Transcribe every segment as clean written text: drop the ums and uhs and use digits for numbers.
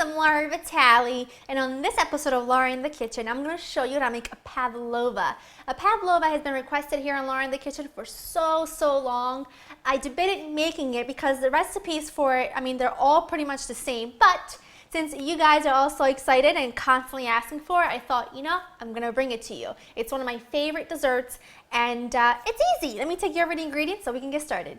I'm Laura Vitale, and on this episode of Laura in the Kitchen, I'm going to show you how to make a pavlova. A pavlova has been requested here on Laura in the Kitchen for so long. I debated making it because the recipes for it, they're all pretty much the same, but since you guys are all so excited and constantly asking for it, I thought, I'm going to bring it to you. It's one of my favorite desserts, and it's easy. Let me take you over the ingredients so we can get started.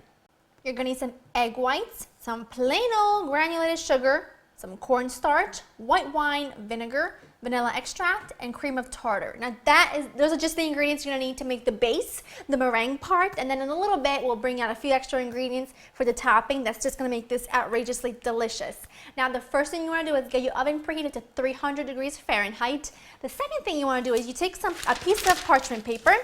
You're going to need some egg whites, some plain old granulated sugar, some cornstarch, white wine, vinegar, vanilla extract, and cream of tartar. Now those are just the ingredients you're going to need to make the base, the meringue part, and then in a little bit we'll bring out a few extra ingredients for the topping that's just going to make this outrageously delicious. Now the first thing you want to do is get your oven preheated to 300 degrees Fahrenheit. The second thing you want to do is you take a piece of parchment paper,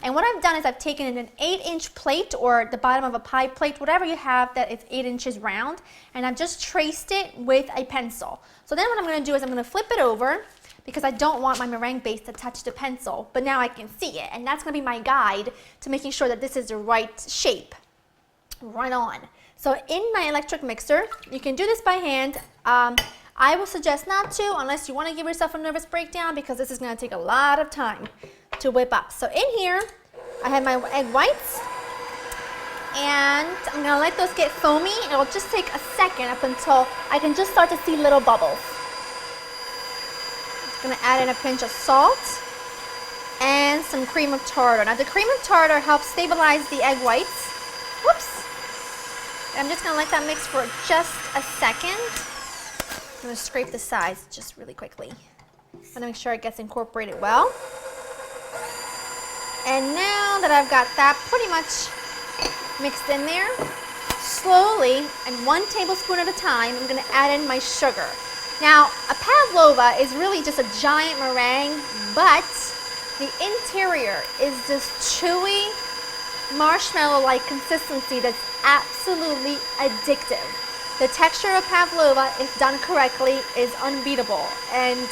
and what I've done is I've taken an 8-inch plate or the bottom of a pie plate, whatever you have that is 8 inches round, and I've just traced it with a pencil. So then what I'm going to do is I'm going to flip it over because I don't want my meringue base to touch the pencil, but now I can see it, and that's going to be my guide to making sure that this is the right shape. Right on. So in my electric mixer, you can do this by hand. I will suggest not to unless you want to give yourself a nervous breakdown because this is going to take a lot of time to whip up. So in here, I have my egg whites, and I'm going to let those get foamy. It'll just take a second up until I can just start to see little bubbles. I'm going to add in a pinch of salt and some cream of tartar. Now the cream of tartar helps stabilize the egg whites. Whoops. And I'm just going to let that mix for just a second. I'm going to scrape the sides just really quickly. I'm going to make sure it gets incorporated well. And now that I've got that pretty much mixed in there, slowly and 1 tablespoon at a time, I'm going to add in my sugar. Now, a pavlova is really just a giant meringue, but the interior is this chewy, marshmallow-like consistency that's absolutely addictive. The texture of pavlova, if done correctly, is unbeatable, and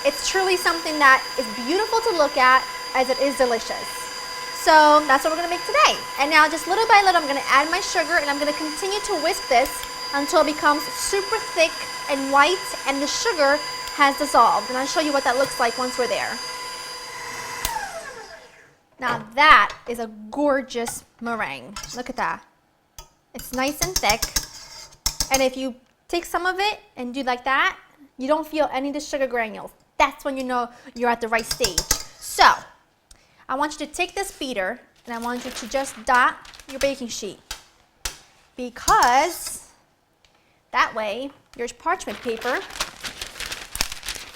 it's truly something that is beautiful to look at as it is delicious. So that's what we're going to make today. And now just little by little I'm going to add my sugar, and I'm going to continue to whisk this until it becomes super thick and white and the sugar has dissolved. And I'll show you what that looks like once we're there. Now that is a gorgeous meringue. Look at that. It's nice and thick. And if you take some of it and do like that, you don't feel any of the sugar granules. That's when you know you're at the right stage. So I want you to take this beater and I want you to just dot your baking sheet, because that way your parchment paper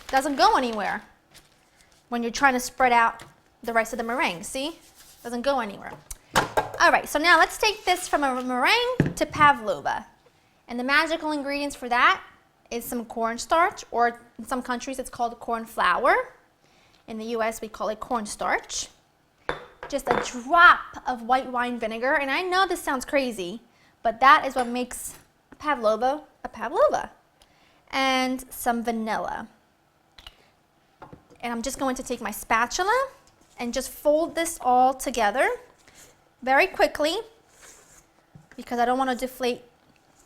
doesn't go anywhere when you're trying to spread out the rest of the meringue. See? Doesn't go anywhere. All right, so now let's take this from a meringue to pavlova. And the magical ingredients for that is some cornstarch, or in some countries it's called corn flour. In the US we call it cornstarch. Just a drop of white wine vinegar, and I know this sounds crazy, but that is what makes a pavlova a pavlova. And some vanilla. And I'm just going to take my spatula and just fold this all together very quickly because I don't want to deflate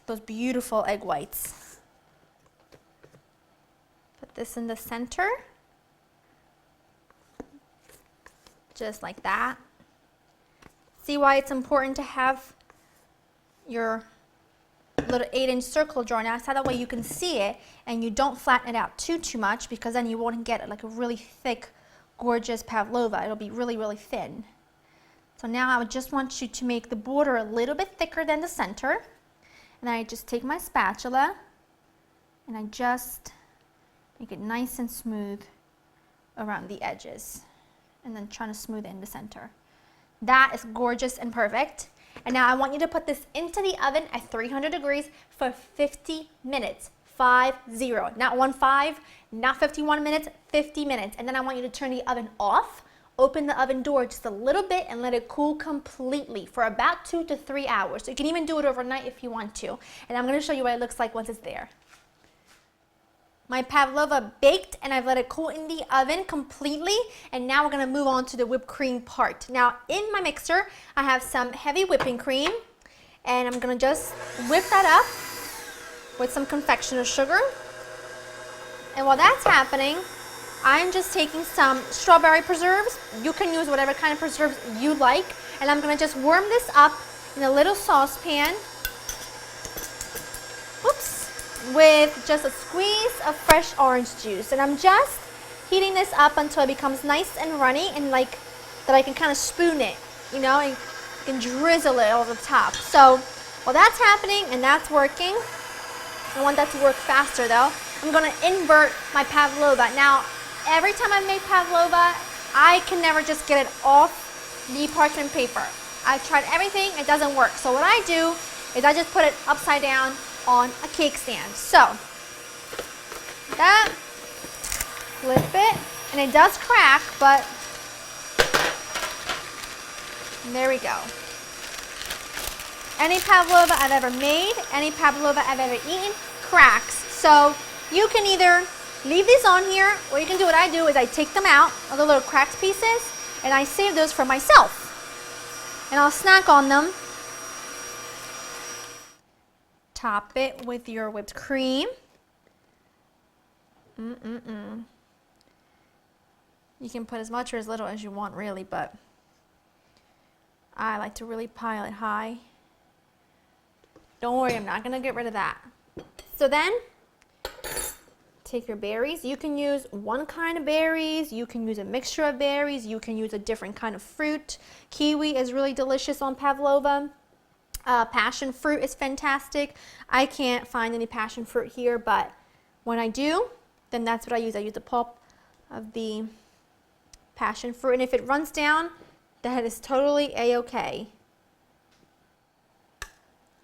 those beautiful egg whites. Put this in the center. Just like that. See why it's important to have your little 8-inch circle drawn out, so that way you can see it and you don't flatten it out too much, because then you won't get like a really thick, gorgeous pavlova. It'll be really thin. So now I would just want you to make the border a little bit thicker than the center, and then I just take my spatula and I just make it nice and smooth around the edges, and then trying to smooth in the center. That is gorgeous and perfect. And now I want you to put this into the oven at 300 degrees for 50 minutes. 50. Not 15, not 51 minutes, 50 minutes. And then I want you to turn the oven off, open the oven door just a little bit, and let it cool completely for about 2 to 3 hours. So you can even do it overnight if you want to. And I'm going to show you what it looks like once it's there. My pavlova baked, and I've let it cool in the oven completely, and now we're going to move on to the whipped cream part. Now in my mixer I have some heavy whipping cream, and I'm going to just whip that up with some confectioner sugar. And while that's happening, I'm just taking some strawberry preserves. You can use whatever kind of preserves you like. And I'm gonna just warm this up in a little saucepan. Oops. With just a squeeze of fresh orange juice. And I'm just heating this up until it becomes nice and runny and like that I can kind of spoon it, you know, and you can drizzle it over the top. So while that's happening and that's working, I want that to work faster though. I'm gonna invert my pavlova. Now, every time I make pavlova, I can never just get it off the parchment paper. I've tried everything, it doesn't work. So what I do is I just put it upside down on a cake stand. So, that, flip it, and it does crack, but there we go. Any pavlova I've ever made, any pavlova I've ever eaten, cracks. So you can either leave these on here, or you can do what I do is I take them out of the little cracked pieces and I save those for myself. And I'll snack on them. Top it with your whipped cream. You can put as much or as little as you want really, but I like to really pile it high. Don't worry, I'm not going to get rid of that. So then, take your berries. You can use one kind of berries. You can use a mixture of berries. You can use a different kind of fruit. Kiwi is really delicious on pavlova. Passion fruit is fantastic. I can't find any passion fruit here, but when I do, then that's what I use. I use the pulp of the passion fruit. And if it runs down, that is totally a-okay.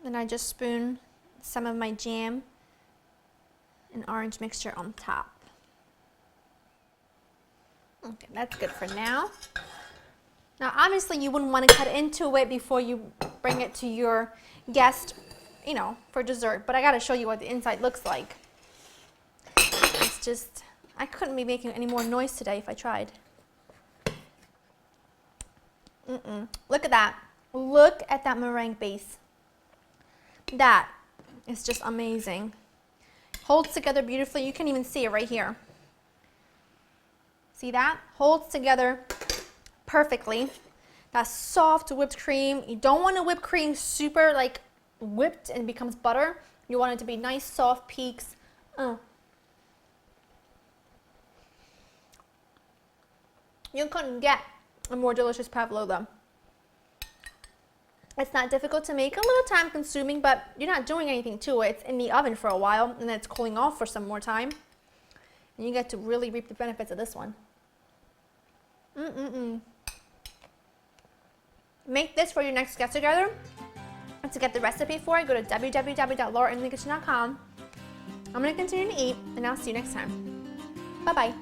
Then I just spoon some of my jam and orange mixture on top. Okay, that's good for now. Now obviously you wouldn't want to cut into it before you bring it to your guest, you know, for dessert, but I gotta show you what the inside looks like. It's just, I couldn't be making any more noise today if I tried. Look at that. Look at that meringue base. That is just amazing. Holds together beautifully. You can even see it right here. See that? Holds together perfectly. That soft whipped cream. You don't want a whipped cream super like whipped and becomes butter. You want it to be nice soft peaks. You couldn't get a more delicious pavlova. It's not difficult to make, a little time consuming, but you're not doing anything to it. It's in the oven for a while and then it's cooling off for some more time. And you get to really reap the benefits of this one. Make this for your next get together. And to get the recipe for it, go to www.laurainthekitchen.com. I'm going to continue to eat and I'll see you next time. Bye bye.